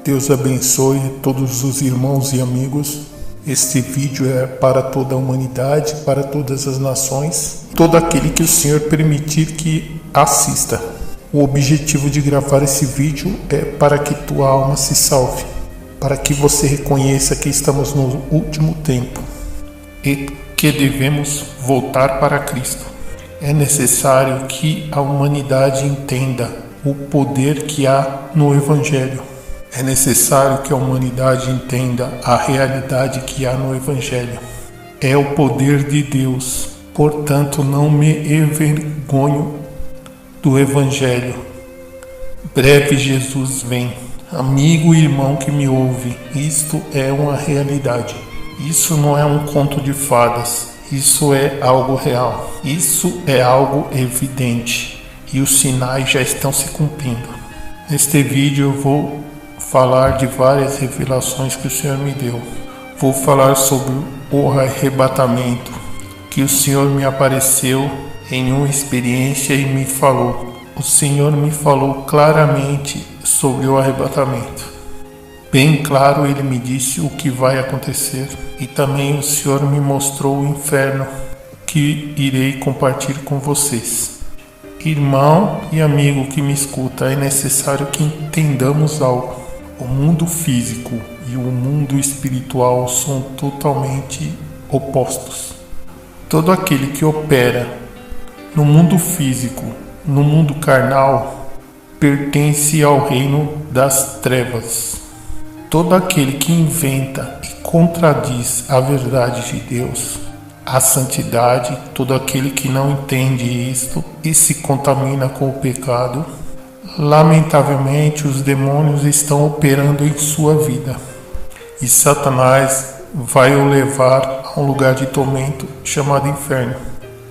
Deus abençoe todos os irmãos e amigos. Este vídeo é para toda a humanidade, para todas as nações, todo aquele que o Senhor permitir que assista. O objetivo de gravar esse vídeo é para que tua alma se salve, para que você reconheça que estamos no último tempo e que devemos voltar para Cristo. É necessário que a humanidade entenda o poder que há no Evangelho. É necessário que a humanidade entenda a realidade que há no Evangelho. É o poder de Deus, portanto não me envergonho do Evangelho. Breve Jesus vem. Amigo e irmão que me ouve, isto é uma realidade. Isso não é um conto de fadas. Isso é algo real. Isso é algo evidente. E os sinais já estão se cumprindo. Neste vídeo eu vou falar de várias revelações que o Senhor me deu. Vou falar sobre o arrebatamento, que o Senhor me apareceu em uma experiência e me falou. O Senhor me falou claramente sobre o arrebatamento. Bem claro, Ele me disse o que vai acontecer. E também o Senhor me mostrou o inferno que irei compartilhar com vocês. Irmão e amigo que me escuta, é necessário que entendamos algo. O mundo físico e o mundo espiritual são totalmente opostos. Todo aquele que opera no mundo físico, no mundo carnal, pertence ao reino das trevas. Todo aquele que inventa e contradiz a verdade de Deus, a santidade, todo aquele que não entende isto e se contamina com o pecado, lamentavelmente os demônios estão operando em sua vida. E Satanás vai o levar a um lugar de tormento chamado inferno,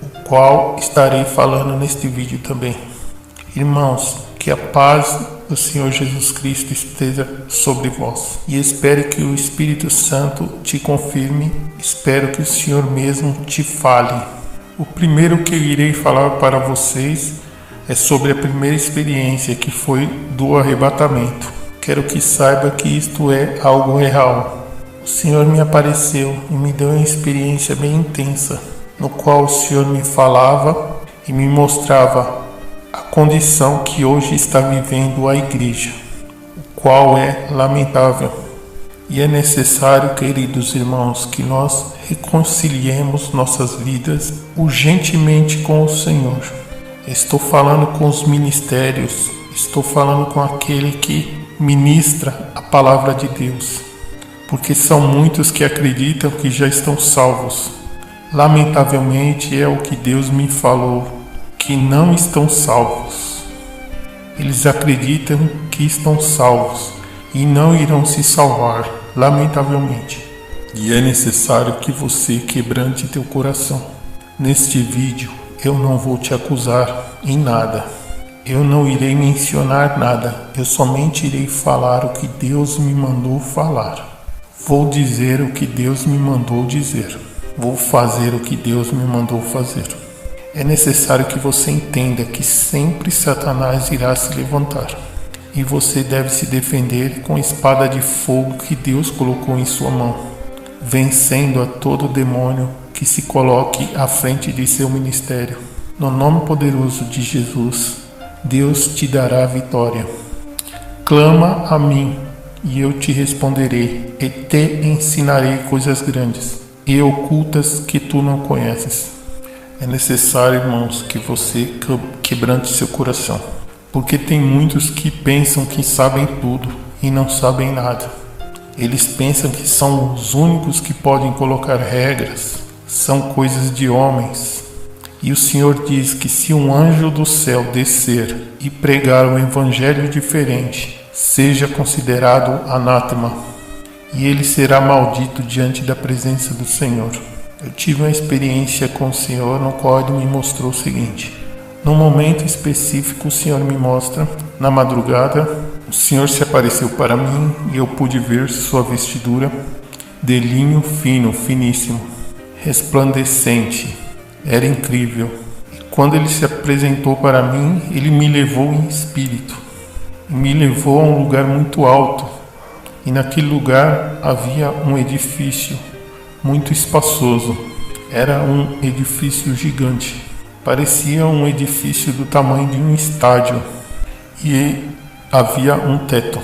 o qual estarei falando neste vídeo também. Irmãos, que a paz do Senhor Jesus Cristo esteja sobre vós. E espero que o Espírito Santo te confirme. Espero que o Senhor mesmo te fale. O primeiro que eu irei falar para vocês é sobre a primeira experiência, que foi do arrebatamento. Quero que saiba que isto é algo real. O Senhor me apareceu e me deu uma experiência bem intensa, no qual o Senhor me falava e me mostrava a condição que hoje está vivendo a igreja, o qual é lamentável. E é necessário, queridos irmãos, que nós reconciliemos nossas vidas urgentemente com o Senhor. Estou falando com os ministérios, estou falando com aquele que ministra a palavra de Deus, porque são muitos que acreditam que já estão salvos. Lamentavelmente é o que Deus me falou, que não estão salvos. Eles acreditam que estão salvos e não irão se salvar, lamentavelmente. E é necessário que você quebrante teu coração. Neste vídeo eu não vou te acusar em nada. Eu não irei mencionar nada. Eu somente irei falar o que Deus me mandou falar. Vou dizer o que Deus me mandou dizer. Vou fazer o que Deus me mandou fazer. É necessário que você entenda que sempre Satanás irá se levantar. E você deve se defender com a espada de fogo que Deus colocou em sua mão, vencendo a todo demônio que se coloque à frente de seu ministério. No nome poderoso de Jesus, Deus te dará a vitória. Clama a mim, e eu te responderei, e te ensinarei coisas grandes e ocultas que tu não conheces. É necessário, irmãos, que você quebrante seu coração, porque tem muitos que pensam que sabem tudo e não sabem nada. Eles pensam que são os únicos que podem colocar regras, são coisas de homens. E o Senhor diz que se um anjo do céu descer e pregar um evangelho diferente, seja considerado anátema, e ele será maldito diante da presença do Senhor. Eu tive uma experiência com o Senhor, no qual Ele me mostrou o seguinte. Num momento específico, o Senhor me mostra, na madrugada, o Senhor se apareceu para mim e eu pude ver sua vestidura de linho fino, finíssimo, resplandecente. Era incrível. E quando Ele se apresentou para mim, Ele me levou em espírito. Me levou a um lugar muito alto, e naquele lugar havia um edifício muito espaçoso. Era um edifício gigante, parecia um edifício do tamanho de um estádio, e havia um teto.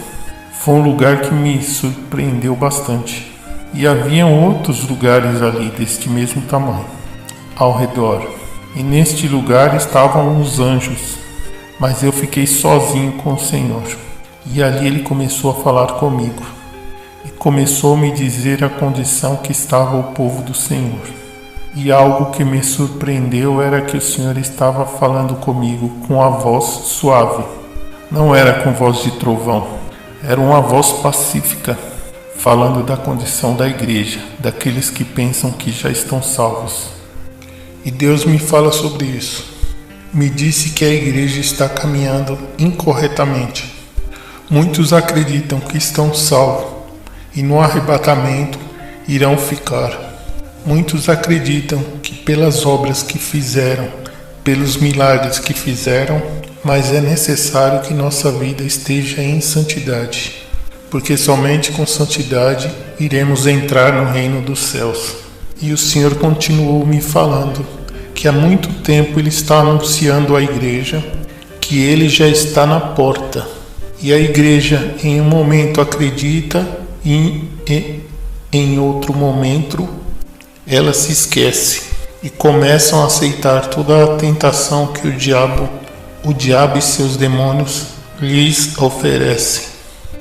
Foi um lugar que me surpreendeu bastante. E haviam outros lugares ali deste mesmo tamanho, ao redor. E neste lugar estavam os anjos. Mas eu fiquei sozinho com o Senhor. E ali ele começou a falar comigo. E começou a me dizer a condição que estava o povo do Senhor. E algo que me surpreendeu era que o Senhor estava falando comigo com a voz suave. Não era com voz de trovão. Era uma voz pacífica, falando da condição da igreja, daqueles que pensam que já estão salvos. E Deus me fala sobre isso. Me disse que a igreja está caminhando incorretamente. Muitos acreditam que estão salvos e no arrebatamento irão ficar. Muitos acreditam que pelas obras que fizeram, pelos milagres que fizeram, mas é necessário que nossa vida esteja em santidade, porque somente com santidade iremos entrar no reino dos céus. E o Senhor continuou me falando que há muito tempo Ele está anunciando à igreja que Ele já está na porta. E a igreja em um momento acredita e em outro momento ela se esquece e começam a aceitar toda a tentação que o diabo e seus demônios lhes oferecem.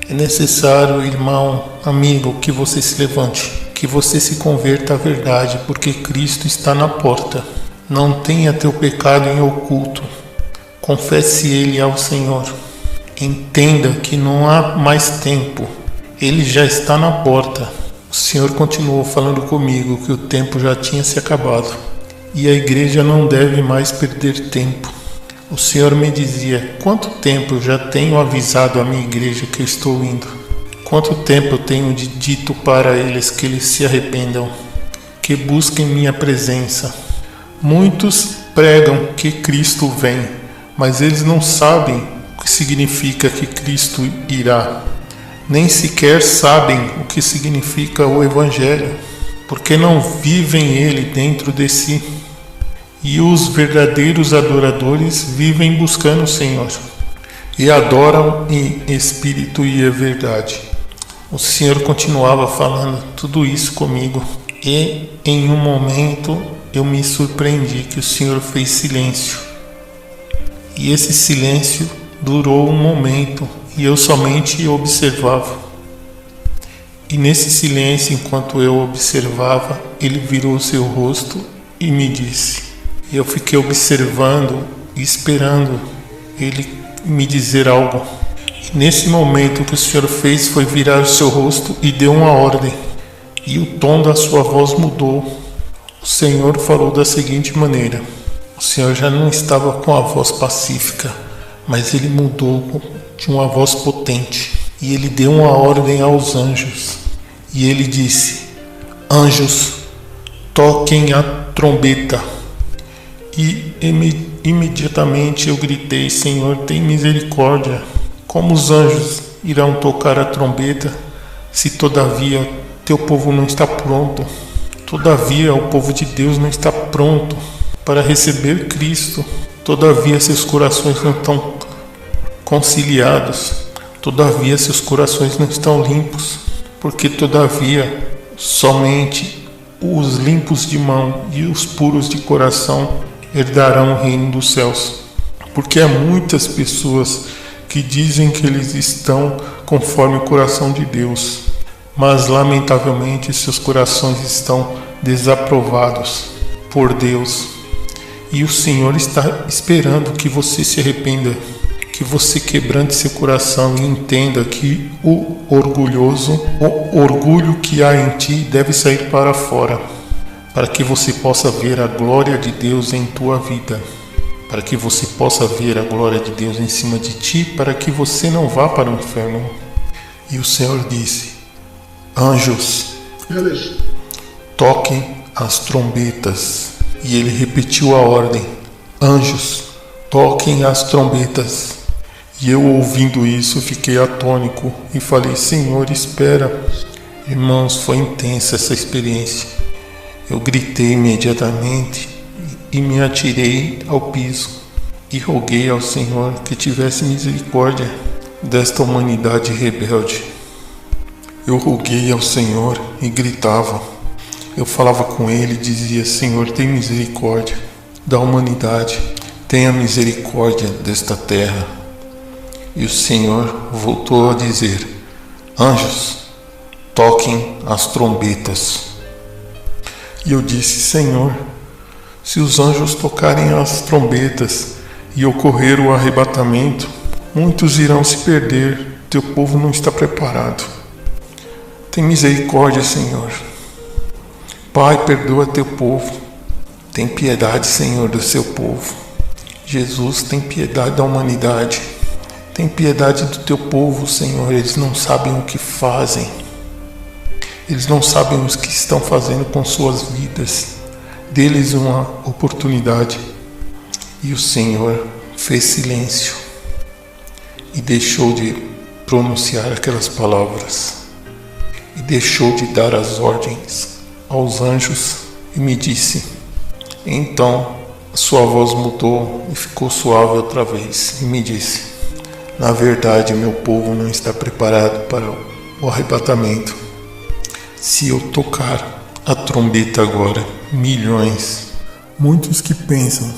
É necessário, irmão, amigo, que você se levante, que você se converta à verdade, porque Cristo está na porta. Não tenha teu pecado em oculto. Confesse ele ao Senhor. Entenda que não há mais tempo. Ele já está na porta. O Senhor continuou falando comigo que o tempo já tinha se acabado. E a igreja não deve mais perder tempo. O Senhor me dizia: quanto tempo eu já tenho avisado a minha igreja que eu estou indo? Quanto tempo eu tenho dito para eles que eles se arrependam, que busquem minha presença? Muitos pregam que Cristo vem, mas eles não sabem o que significa que Cristo irá. Nem sequer sabem o que significa o Evangelho, porque não vivem ele dentro de si. E os verdadeiros adoradores vivem buscando o Senhor e adoram em espírito e em verdade. O Senhor continuava falando tudo isso comigo e em um momento eu me surpreendi que o Senhor fez silêncio. E esse silêncio durou um momento e eu somente observava. E nesse silêncio, enquanto eu observava, ele virou seu rosto e me disse. Eu fiquei observando e esperando ele me dizer algo. E nesse momento o que o Senhor fez foi virar o seu rosto e deu uma ordem. E o tom da sua voz mudou. O Senhor falou da seguinte maneira. O Senhor já não estava com a voz pacífica, mas ele mudou de uma voz potente. E ele deu uma ordem aos anjos. E ele disse: anjos, toquem a trombeta. E imediatamente eu gritei: Senhor, tem misericórdia. Como os anjos irão tocar a trombeta, se todavia teu povo não está pronto? Todavia o povo de Deus não está pronto para receber Cristo. Todavia seus corações não estão conciliados. Todavia seus corações não estão limpos. Porque todavia somente os limpos de mão e os puros de coração herdarão o reino dos céus. Porque há muitas pessoas que dizem que eles estão conforme o coração de Deus, mas lamentavelmente seus corações estão desaprovados por Deus. E o Senhor está esperando que você se arrependa, que você quebrante seu coração e entenda que o orgulho que há em ti deve sair para fora, para que você possa ver a glória de Deus em tua vida, para que você possa ver a glória de Deus em cima de ti, para que você não vá para o inferno. E o Senhor disse: anjos, toquem as trombetas. E ele repetiu a ordem: anjos, toquem as trombetas. E eu, ouvindo isso, fiquei atônico e falei: Senhor, espera. Irmãos, foi intensa essa experiência. Eu gritei imediatamente e me atirei ao piso e roguei ao Senhor que tivesse misericórdia desta humanidade rebelde. Eu roguei ao Senhor e gritava. Eu falava com Ele e dizia: Senhor, tem misericórdia da humanidade, tenha misericórdia desta terra. E o Senhor voltou a dizer: anjos, toquem as trombetas. E eu disse: Senhor, se os anjos tocarem as trombetas e ocorrer o arrebatamento, muitos irão se perder, teu povo não está preparado. Tem misericórdia, Senhor. Pai, perdoa teu povo. Tem piedade, Senhor, do seu povo. Jesus, tem piedade da humanidade. Tem piedade do teu povo, Senhor. Eles não sabem o que fazem. Eles não sabem o que estão fazendo com suas vidas. Dê-lhes uma oportunidade. E o Senhor fez silêncio e deixou de pronunciar aquelas palavras. E deixou de dar as ordens aos anjos e me disse. Então sua voz mudou e ficou suave outra vez e me disse: na verdade, meu povo não está preparado para o arrebatamento. Se eu tocar a trombeta agora, milhões, muitos que pensam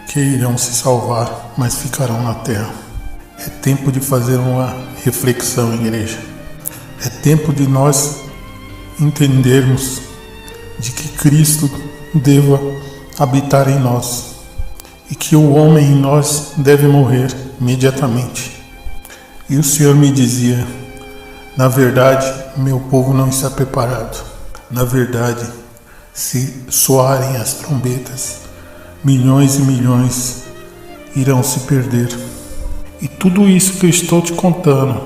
que irão se salvar, mas ficarão na terra. É tempo de fazer uma reflexão, igreja. É tempo de nós entendermos de que Cristo deva habitar em nós e que o homem em nós deve morrer imediatamente. E o Senhor me dizia: na verdade, meu povo não está preparado. Na verdade, se soarem as trombetas, milhões e milhões irão se perder. E tudo isso que eu estou te contando,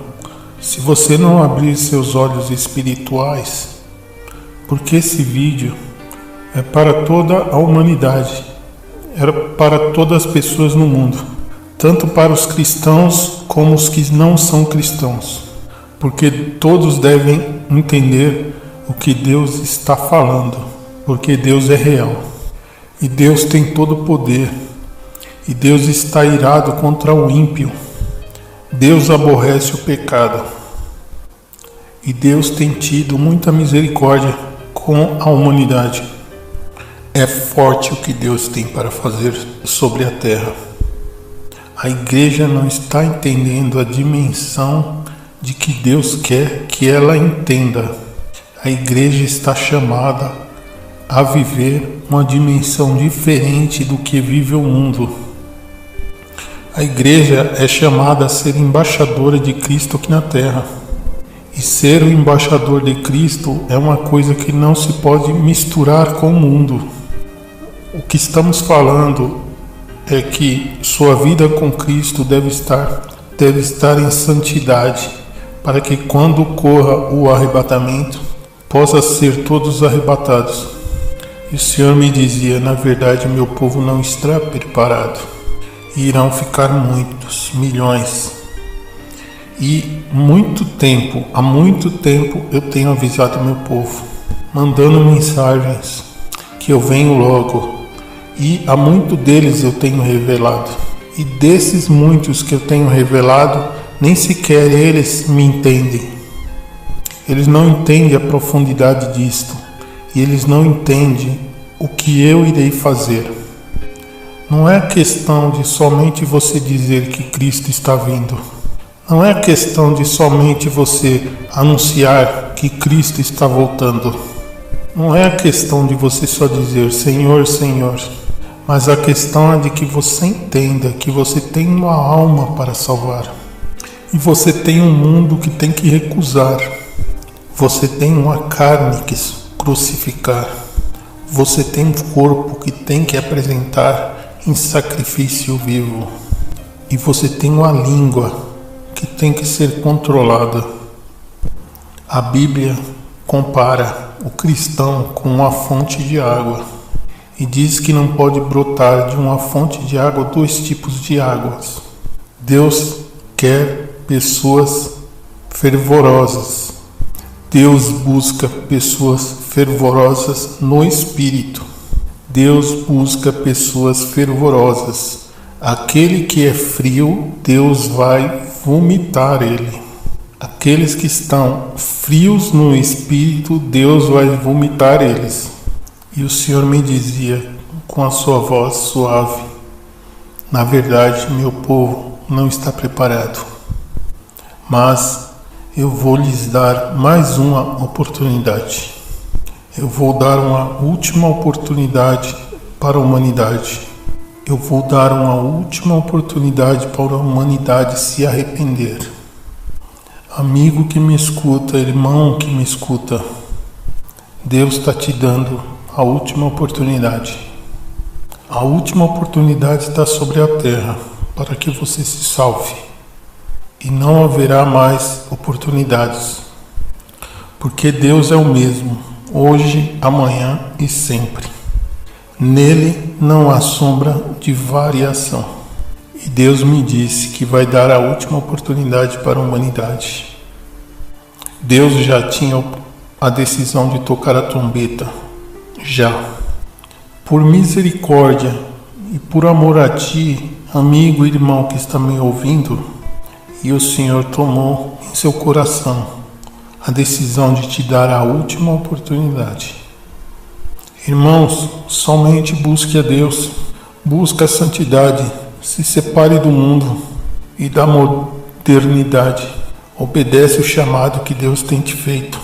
se você não abrir seus olhos espirituais, porque esse vídeo é para toda a humanidade, é para todas as pessoas no mundo, tanto para os cristãos como os que não são cristãos, porque todos devem entender o que Deus está falando, porque Deus é real, e Deus tem todo o poder, e Deus está irado contra o ímpio. Deus aborrece o pecado, e Deus tem tido muita misericórdia com a humanidade. É forte o que Deus tem para fazer sobre a terra. A igreja não está entendendo a dimensão de que Deus quer que ela entenda. A igreja está chamada a viver uma dimensão diferente do que vive o mundo. A igreja é chamada a ser embaixadora de Cristo aqui na terra. E ser o embaixador de Cristo é uma coisa que não se pode misturar com o mundo. O que estamos falando é que sua vida com Cristo deve estar em santidade, para que quando ocorra o arrebatamento, possa ser todos arrebatados. E o Senhor me dizia: na verdade, meu povo não está preparado. E irão ficar muitos, milhões. E há muito tempo eu tenho avisado meu povo, mandando mensagens que eu venho logo. E a muito deles eu tenho revelado. E desses muitos que eu tenho revelado, nem sequer eles me entendem. Eles não entendem a profundidade disto. E eles não entendem o que eu irei fazer. Não é questão de somente você dizer que Cristo está vindo. Não é questão de somente você anunciar que Cristo está voltando. Não é a questão de você só dizer Senhor, Senhor. Mas a questão é de que você entenda que você tem uma alma para salvar. E você tem um mundo que tem que recusar. Você tem uma carne que crucificar. Você tem um corpo que tem que apresentar em sacrifício vivo. E você tem uma língua que tem que ser controlada. A Bíblia compara o cristão com uma fonte de água e diz que não pode brotar de uma fonte de água dois tipos de águas. Deus quer pessoas fervorosas. Deus busca pessoas fervorosas no espírito. Deus busca pessoas fervorosas. Aquele que é frio, Deus vai vomitar ele. Aqueles que estão frios no espírito, Deus vai vomitar eles. E o Senhor me dizia com a sua voz suave: na verdade, meu povo não está preparado, mas eu vou lhes dar mais uma oportunidade. Eu vou dar uma última oportunidade para a humanidade. Eu vou dar uma última oportunidade para a humanidade se arrepender. Amigo que me escuta, irmão que me escuta, Deus está te dando a última oportunidade. A última oportunidade está sobre a terra para que você se salve. E não haverá mais oportunidades. Porque Deus é o mesmo, hoje, amanhã e sempre. Nele não há sombra de variação. E Deus me disse que vai dar a última oportunidade para a humanidade. Deus já tinha a decisão de tocar a trombeta. Já. Por misericórdia e por amor a ti, amigo e irmão que está me ouvindo, e o Senhor tomou em seu coração a decisão de te dar a última oportunidade. Irmãos, somente busque a Deus, busque a santidade, se separe do mundo e da modernidade. Obedece o chamado que Deus tem te feito.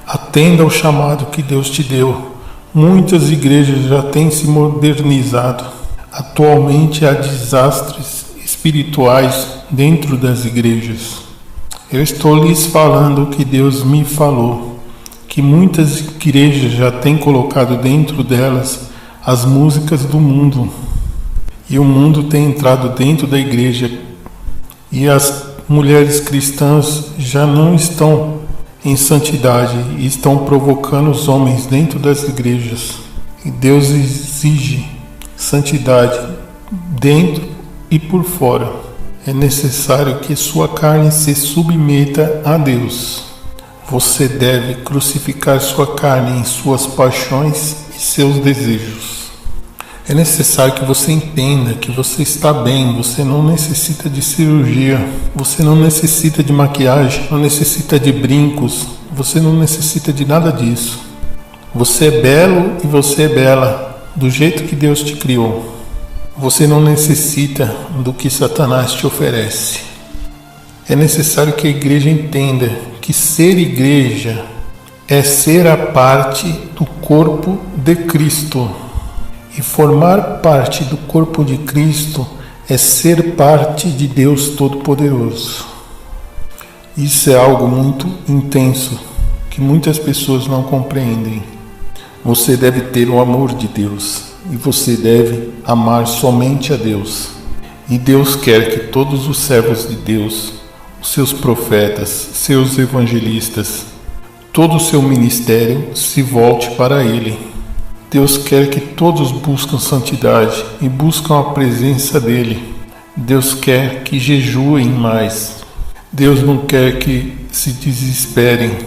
Atenda ao chamado que Deus te deu. Muitas igrejas já têm se modernizado. Atualmente há desastres espirituais dentro das igrejas. Eu estou lhes falando o que Deus me falou, que muitas igrejas já têm colocado dentro delas as músicas do mundo, e o mundo tem entrado dentro da igreja, e as mulheres cristãs já não estão em santidade e estão provocando os homens dentro das igrejas. E Deus exige santidade dentro e por fora. É necessário que sua carne se submeta a Deus. Você deve crucificar sua carne em suas paixões e seus desejos. É necessário que você entenda que você está bem, você não necessita de cirurgia, você não necessita de maquiagem, não necessita de brincos, você não necessita de nada disso. Você é belo e você é bela, do jeito que Deus te criou. Você não necessita do que Satanás te oferece. É necessário que a igreja entenda que ser igreja é ser a parte do corpo de Cristo. E formar parte do corpo de Cristo é ser parte de Deus Todo-Poderoso. Isso é algo muito intenso, que muitas pessoas não compreendem. Você deve ter o amor de Deus, e você deve amar somente a Deus. E Deus quer que todos os servos de Deus, os seus profetas, seus evangelistas, todo o seu ministério se volte para Ele. Deus quer que todos buscam santidade e buscam a presença dEle. Deus quer que jejuem mais. Deus não quer que se desesperem,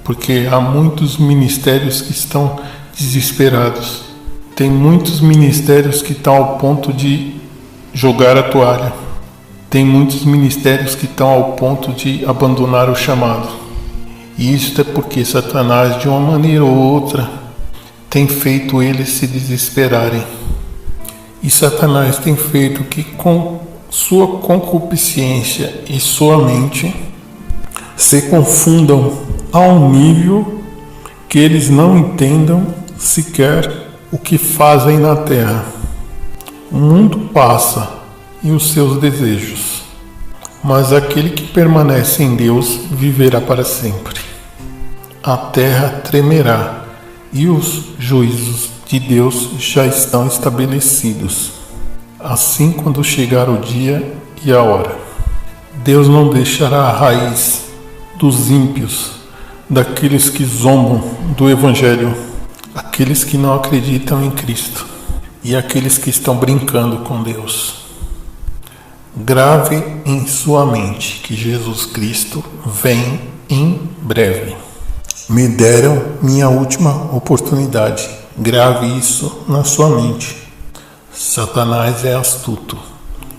porque há muitos ministérios que estão desesperados. Tem muitos ministérios que estão ao ponto de jogar a toalha. Tem muitos ministérios que estão ao ponto de abandonar o chamado. E isso é porque Satanás, de uma maneira ou outra, tem feito eles se desesperarem. E Satanás tem feito que com sua concupiscência e sua mente se confundam ao nível que eles não entendam sequer o que fazem na terra. O mundo passa e os seus desejos, mas aquele que permanece em Deus viverá para sempre. A terra tremerá e os juízos de Deus já estão estabelecidos. Assim, quando chegar o dia e a hora, Deus não deixará a raiz dos ímpios, daqueles que zombam do Evangelho, aqueles que não acreditam em Cristo e aqueles que estão brincando com Deus. Grave em sua mente que Jesus Cristo vem em breve. Me deram minha última oportunidade. Grave isso na sua mente. Satanás é astuto.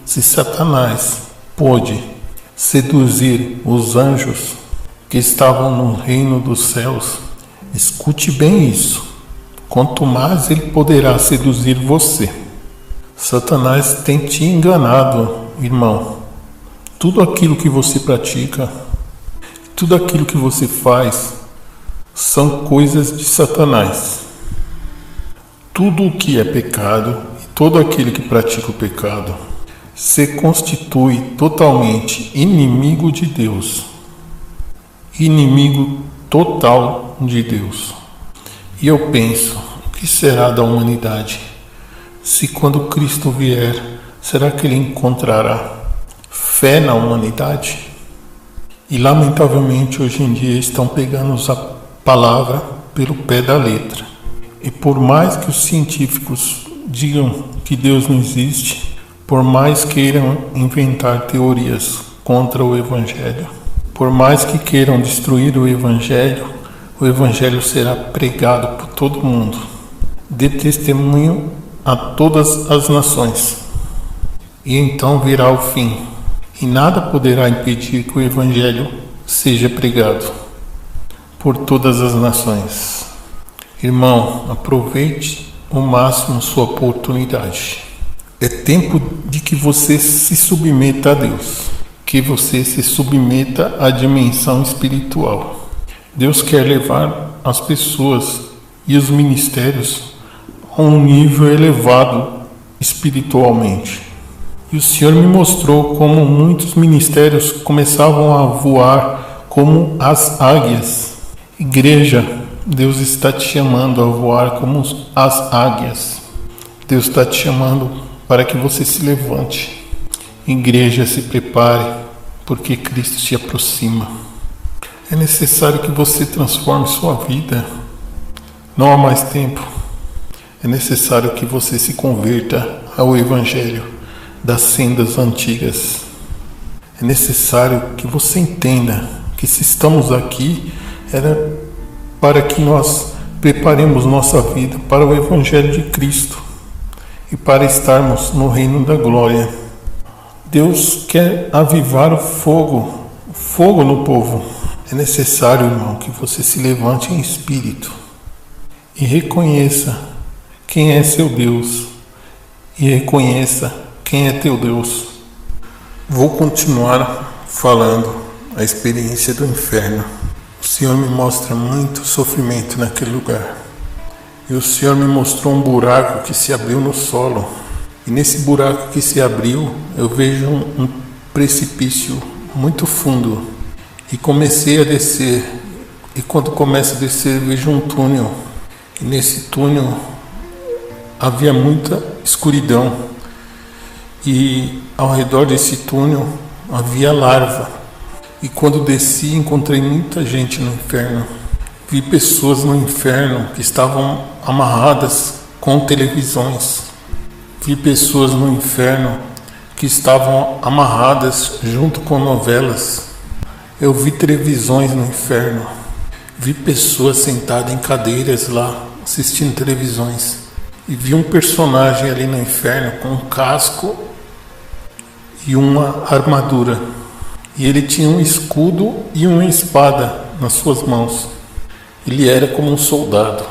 Se Satanás pôde seduzir os anjos que estavam no reino dos céus, escute bem isso. Quanto mais ele poderá seduzir você. Satanás tem te enganado, irmão. Tudo aquilo que você pratica, tudo aquilo que você faz, são coisas de Satanás. Tudo o que é pecado, e todo aquele que pratica o pecado, se constitui totalmente inimigo de Deus. Inimigo total de Deus. E eu penso, o que será da humanidade? Se quando Cristo vier, será que ele encontrará fé na humanidade? E lamentavelmente hoje em dia estão pegando a palavra pelo pé da letra. E por mais que os científicos digam que Deus não existe, por mais queiram inventar teorias contra o Evangelho, por mais que queiram destruir o Evangelho será pregado por todo mundo. Dê testemunho a todas as nações. E então virá o fim. E nada poderá impedir que o Evangelho seja pregado por todas as nações. Irmão, aproveite ao máximo sua oportunidade. É tempo de que você se submeta a Deus. Que você se submeta à dimensão espiritual. Deus quer levar as pessoas e os ministérios a um nível elevado espiritualmente. E o Senhor me mostrou como muitos ministérios começavam a voar como as águias. Igreja, Deus está te chamando a voar como as águias. Deus está te chamando para que você se levante. Igreja, se prepare, porque Cristo se aproxima. É necessário que você transforme sua vida. Não há mais tempo. É necessário que você se converta ao Evangelho das sendas antigas. É necessário que você entenda que se estamos aqui, era para que nós preparemos nossa vida para o Evangelho de Cristo e para estarmos no reino da glória. Deus quer avivar o fogo no povo. É necessário, irmão, que você se levante em espírito e reconheça quem é seu Deus e reconheça quem é teu Deus. Vou continuar falando a experiência do inferno. O Senhor me mostra muito sofrimento naquele lugar. E o Senhor me mostrou um buraco que se abriu no solo. E nesse buraco que se abriu, eu vejo um precipício muito fundo. E comecei a descer. E quando começo a descer, vejo um túnel. E nesse túnel havia muita escuridão. E ao redor desse túnel havia larva. E quando desci, encontrei muita gente no inferno. Vi pessoas no inferno que estavam amarradas com televisões. Vi pessoas no inferno que estavam amarradas junto com novelas. Eu vi televisões no inferno. Vi pessoas sentadas em cadeiras lá, assistindo televisões. E vi um personagem ali no inferno com um casco e uma armadura. E ele tinha um escudo e uma espada nas suas mãos. Ele era como um soldado.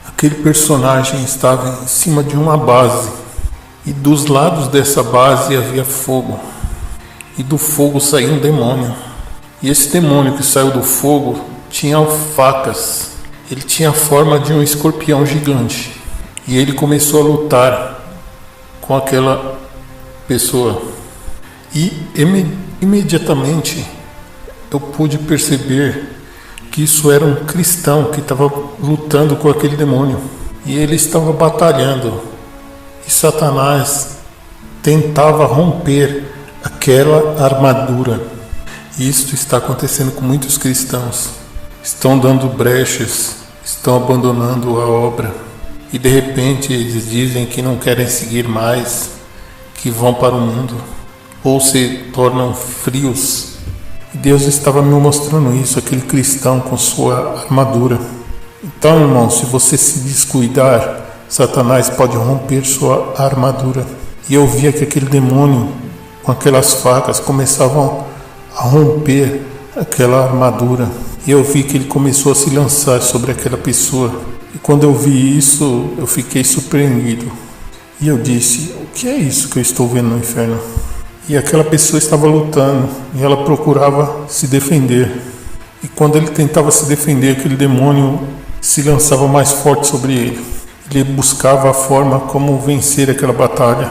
Aquele personagem estava em cima de uma base. E dos lados dessa base havia fogo. E do fogo saía um demônio. E esse demônio que saiu do fogo tinha facas. Ele tinha a forma de um escorpião gigante. E ele começou a lutar com aquela pessoa. E imediatamente eu pude perceber que isso era um cristão que estava lutando com aquele demônio. E ele estava batalhando. E Satanás tentava romper aquela armadura. E isso está acontecendo com muitos cristãos. Estão dando brechas, estão abandonando a obra. E de repente eles dizem que não querem seguir mais, que vão para o mundo. ou se tornam frios. E Deus estava me mostrando isso, aquele cristão com sua armadura. Então, irmão, se você se descuidar, Satanás pode romper sua armadura. E eu via que aquele demônio, com aquelas facas, começavam a romper aquela armadura. E eu vi que ele começou a se lançar sobre aquela pessoa. E quando eu vi isso, eu fiquei surpreendido. E eu disse, o que é isso que eu estou vendo no inferno? E aquela pessoa estava lutando e ela procurava se defender. E quando ele tentava se defender, aquele demônio se lançava mais forte sobre ele. Ele buscava a forma como vencer aquela batalha.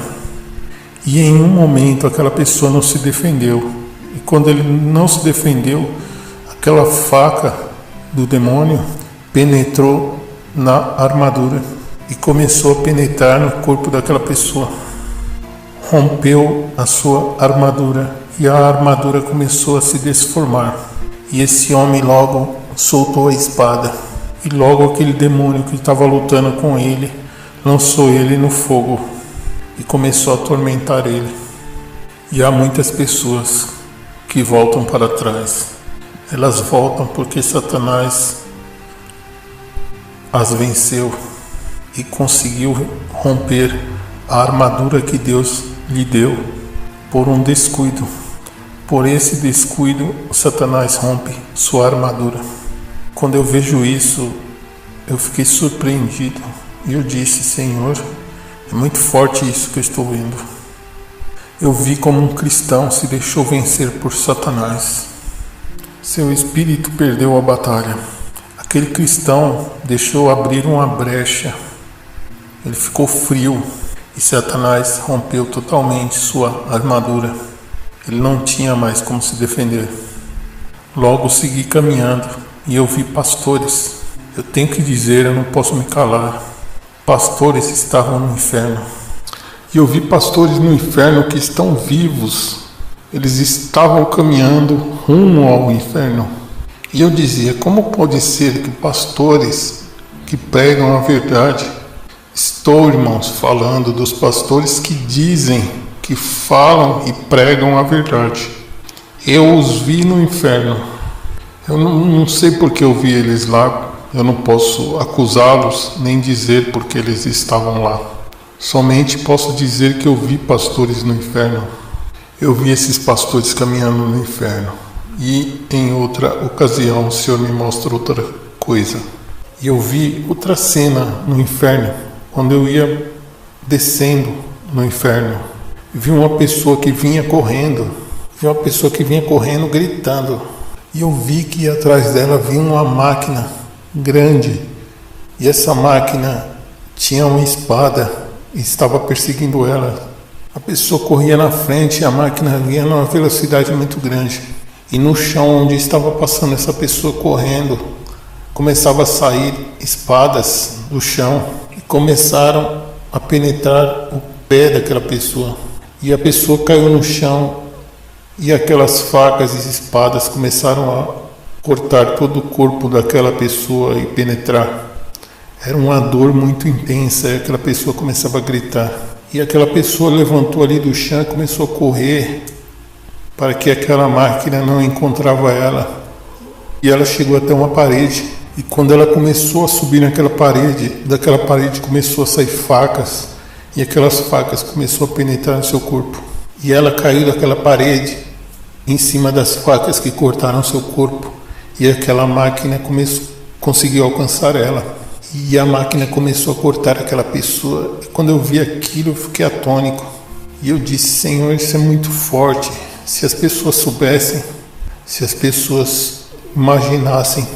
E em um momento aquela pessoa não se defendeu. E quando ele não se defendeu, aquela faca do demônio penetrou na armadura e começou a penetrar no corpo daquela pessoa. Rompeu a sua armadura e a armadura começou a se desformar. E esse homem logo soltou a espada. E logo aquele demônio que estava lutando com ele lançou ele no fogo e começou a atormentar ele. E há muitas pessoas que voltam para trás. Elas voltam porque Satanás as venceu e conseguiu romper a armadura que Deus lhe deu por um descuido. Por esse descuido, Satanás rompe sua armadura. Quando eu vejo isso, eu fiquei surpreendido e eu disse, Senhor, é muito forte isso que eu estou vendo. Eu vi como um cristão se deixou vencer por Satanás. Seu espírito perdeu a batalha. Aquele cristão deixou abrir uma brecha. Ele ficou frio e Satanás rompeu totalmente sua armadura. Ele não tinha mais como se defender. Logo segui caminhando e eu vi pastores. Eu tenho que dizer, eu não posso me calar. Pastores estavam no inferno. E eu vi pastores no inferno que estão vivos. Eles estavam caminhando rumo ao inferno. E eu dizia, como pode ser que pastores que pregam a verdade... Estou, irmãos, falando dos pastores que dizem, que falam e pregam a verdade. Eu os vi no inferno. Eu não sei porque eu vi eles lá. Eu não posso acusá-los, nem dizer porque eles estavam lá. Somente posso dizer que eu vi pastores no inferno. Eu vi esses pastores caminhando no inferno. E em outra ocasião o Senhor me mostra outra coisa. E eu vi outra cena no inferno. Quando eu ia descendo no inferno, vi uma pessoa que vinha correndo, gritando. E eu vi que atrás dela vinha uma máquina grande. E essa máquina tinha uma espada e estava perseguindo ela. A pessoa corria na frente e a máquina vinha numa velocidade muito grande. E no chão onde estava passando essa pessoa correndo, começava a sair espadas do chão. Começaram a penetrar o pé daquela pessoa. E a pessoa caiu no chão. E aquelas facas e espadas começaram a cortar todo o corpo daquela pessoa e penetrar. Era uma dor muito intensa. E aquela pessoa começava a gritar. E aquela pessoa levantou ali do chão e começou a correr para que aquela máquina não encontrava ela. E ela chegou até uma parede. E quando ela começou a subir naquela parede, daquela parede começou a sair facas, e aquelas facas começaram a penetrar no seu corpo. E ela caiu daquela parede, em cima das facas que cortaram seu corpo, e aquela máquina conseguiu alcançar ela. E a máquina começou a cortar aquela pessoa, e quando eu vi aquilo eu fiquei atônico. E eu disse, Senhor, isso é muito forte. Se as pessoas soubessem, se as pessoas imaginassem,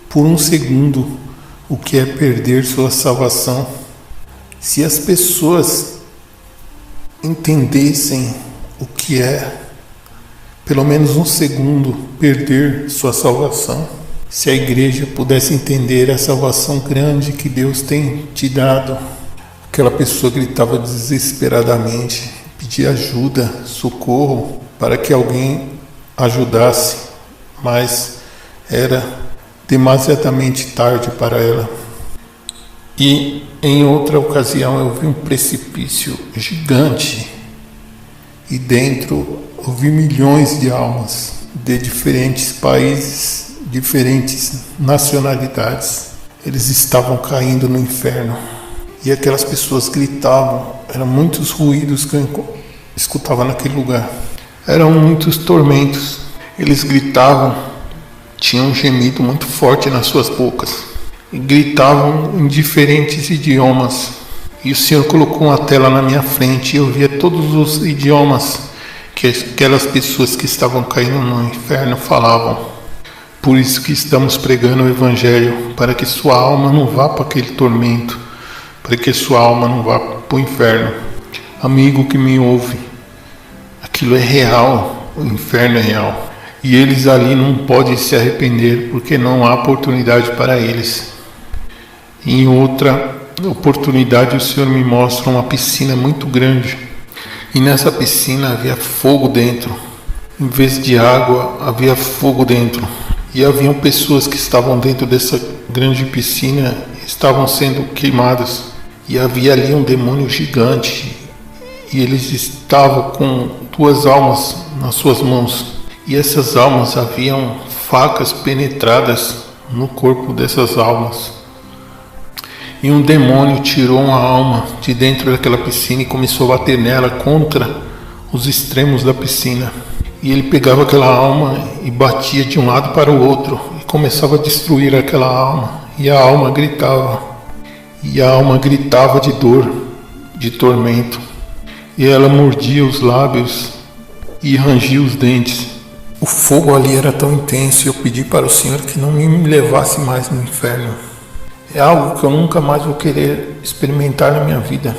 por um segundo, o que é perder sua salvação. Se as pessoas entendessem o que é, pelo menos um segundo, perder sua salvação. Se a igreja pudesse entender a salvação grande que Deus tem te dado. Aquela pessoa gritava desesperadamente, pedia ajuda, socorro, para que alguém ajudasse, mas era demasiadamente tarde para ela. E em outra ocasião eu vi um precipício gigante e dentro eu vi milhões de almas de diferentes países, diferentes nacionalidades. Eles estavam caindo no inferno e aquelas pessoas gritavam. Eram muitos ruídos que eu escutava naquele lugar. Eram muitos tormentos. Eles gritavam, tinham um gemido muito forte nas suas bocas e gritavam em diferentes idiomas. E o Senhor colocou uma tela na minha frente e eu via todos os idiomas que aquelas pessoas que estavam caindo no inferno falavam. Por isso que estamos pregando o Evangelho, para que sua alma não vá para aquele tormento, para que sua alma não vá para o inferno. Amigo que me ouve, aquilo é real, o inferno é real. E eles ali não podem se arrepender, porque não há oportunidade para eles. Em outra oportunidade, o Senhor me mostra uma piscina muito grande. E nessa piscina havia fogo dentro. Em vez de água, havia fogo dentro. E haviam pessoas que estavam dentro dessa grande piscina, estavam sendo queimadas. E havia ali um demônio gigante. E eles estavam com 2 almas nas suas mãos. E essas almas haviam facas penetradas no corpo dessas almas. E um demônio tirou uma alma de dentro daquela piscina e começou a bater nela contra os extremos da piscina. E ele pegava aquela alma e batia de um lado para o outro e começava a destruir aquela alma. E a alma gritava. E a alma gritava de dor, de tormento. E ela mordia os lábios e rangia os dentes. O fogo ali era tão intenso e eu pedi para o Senhor que não me levasse mais no inferno. É algo que eu nunca mais vou querer experimentar na minha vida.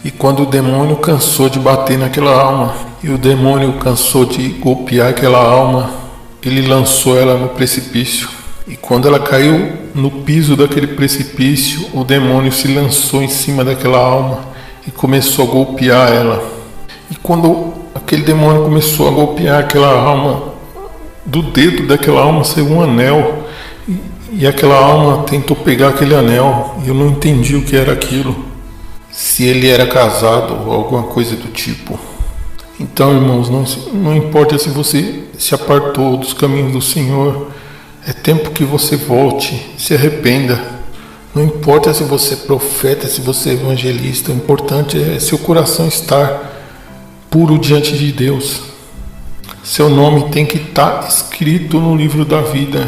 E quando o demônio cansou de bater naquela alma, e o demônio cansou de golpear aquela alma, ele lançou ela no precipício. E quando ela caiu no piso daquele precipício, o demônio se lançou em cima daquela alma e começou a golpear ela. E quando aquele demônio começou a golpear aquela alma, do dedo daquela alma saiu um anel. E aquela alma tentou pegar aquele anel e eu não entendi o que era aquilo. Se ele era casado ou alguma coisa do tipo. Então, irmãos, não importa se você se apartou dos caminhos do Senhor. É tempo que você volte, se arrependa. Não importa se você é profeta, se você é evangelista. O importante é seu coração estar puro diante de Deus. Seu nome tem que estar escrito no livro da vida.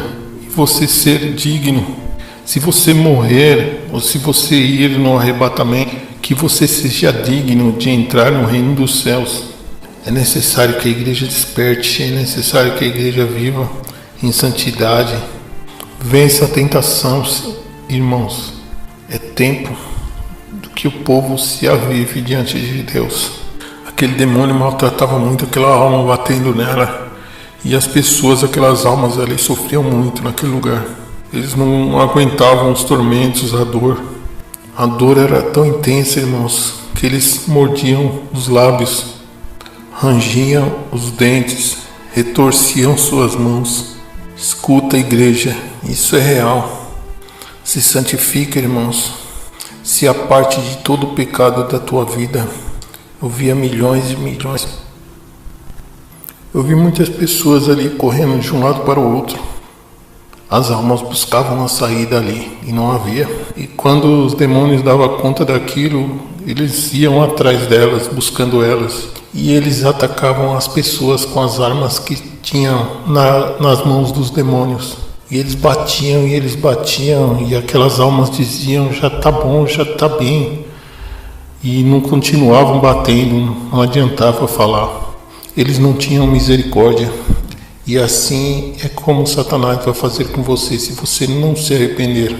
Você ser digno. Se você morrer ou se você ir no arrebatamento, que você seja digno de entrar no reino dos céus. É necessário que a igreja desperte, é necessário que a igreja viva em santidade. Vença a tentação, irmãos. É tempo que o povo se avive diante de Deus. Aquele demônio maltratava muito aquela alma, batendo nela. E as pessoas, aquelas almas ali, sofriam muito naquele lugar. Eles não aguentavam os tormentos, a dor. A dor era tão intensa, irmãos, que eles mordiam os lábios, rangiam os dentes, retorciam suas mãos. Escuta, igreja, isso é real. Se santifica, irmãos. Se aparte de todo o pecado da tua vida. Eu via milhões e milhões. Eu vi muitas pessoas ali correndo de um lado para o outro. As almas buscavam uma saída ali e não havia. E quando os demônios davam conta daquilo, eles iam atrás delas, buscando elas. E eles atacavam as pessoas com as armas que tinham nas mãos dos demônios. E eles batiam e aquelas almas diziam, já tá bom, já tá bem. E não continuavam batendo, não adiantava falar. Eles não tinham misericórdia. E assim é como Satanás vai fazer com você se você não se arrepender.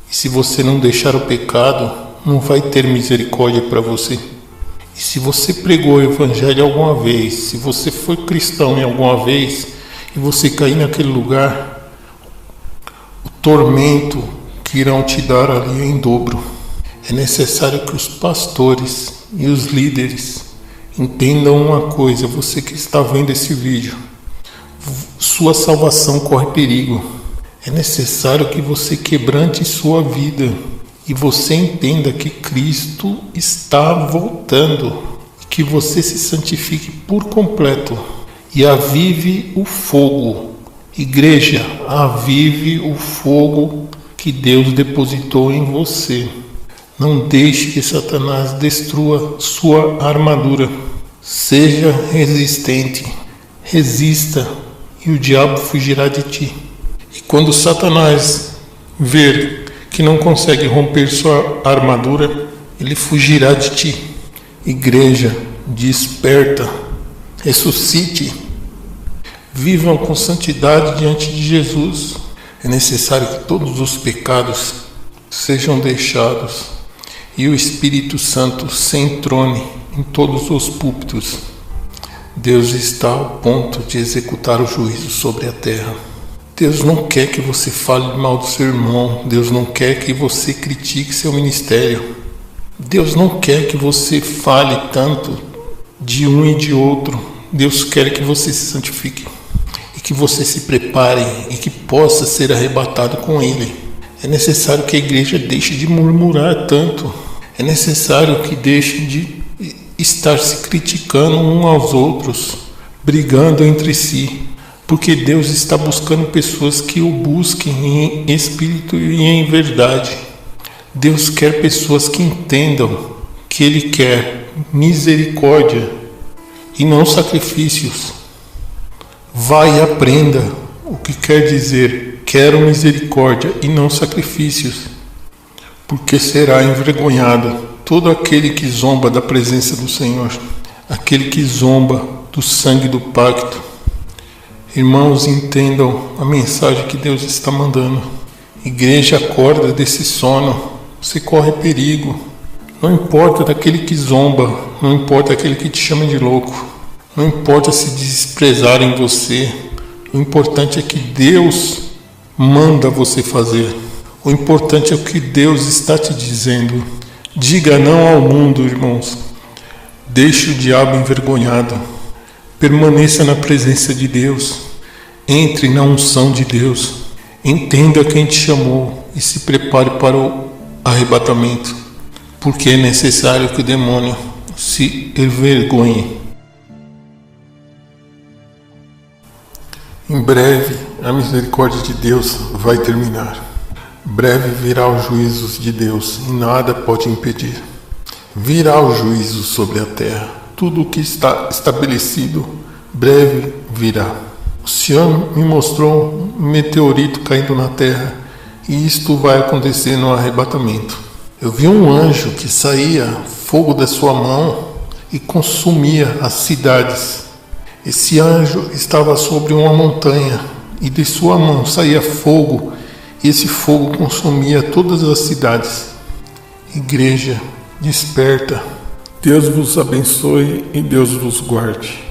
E se você não deixar o pecado, não vai ter misericórdia para você. E se você pregou o evangelho alguma vez, se você foi cristão em alguma vez, e você cair naquele lugar, o tormento que irão te dar ali é em dobro. É necessário que os pastores e os líderes entendam uma coisa, você que está vendo esse vídeo, sua salvação corre perigo. É necessário que você quebrante sua vida e você entenda que Cristo está voltando, que você se santifique por completo e avive o fogo. Igreja, avive o fogo que Deus depositou em você. Não deixe que Satanás destrua sua armadura. Seja resistente, resista e o diabo fugirá de ti. E quando Satanás ver que não consegue romper sua armadura, ele fugirá de ti. Igreja, desperta, ressuscite, vivam com santidade diante de Jesus. É necessário que todos os pecados sejam deixados e o Espírito Santo se entrone em todos os púlpitos. Deus está ao ponto de executar o juízo sobre a terra. Deus não quer que você fale mal do seu irmão. Deus não quer que você critique seu ministério. Deus não quer que você fale tanto de um e de outro. Deus quer que você se santifique e que você se prepare e que possa ser arrebatado com Ele. É necessário que a igreja deixe de murmurar tanto. É necessário que deixe de estar se criticando uns aos outros, brigando entre si, porque Deus está buscando pessoas que o busquem em espírito e em verdade. Deus quer pessoas que entendam que Ele quer misericórdia e não sacrifícios. Vai e aprenda o que quer dizer quero misericórdia e não sacrifícios, porque será envergonhado todo aquele que zomba da presença do Senhor, aquele que zomba do sangue do pacto. Irmãos, entendam a mensagem que Deus está mandando. Igreja, acorda desse sono, você corre perigo. Não importa daquele que zomba, não importa aquele que te chama de louco, não importa se desprezarem você, o importante é que Deus manda você fazer. O importante é o que Deus está te dizendo. Diga não ao mundo, irmãos. Deixe o diabo envergonhado. Permaneça na presença de Deus. Entre na unção de Deus. Entenda quem te chamou e se prepare para o arrebatamento, porque é necessário que o demônio se envergonhe. Em breve, a misericórdia de Deus vai terminar. Breve virá os juízos de Deus e nada pode impedir. Virá o juízo sobre a terra. Tudo o que está estabelecido, breve virá. O Senhor me mostrou um meteorito caindo na terra e isto vai acontecer no arrebatamento. Eu vi um anjo que saía fogo da sua mão e consumia as cidades. Esse anjo estava sobre uma montanha e de sua mão saía fogo. E esse fogo consumia todas as cidades. Igreja, desperta. Deus vos abençoe e Deus vos guarde.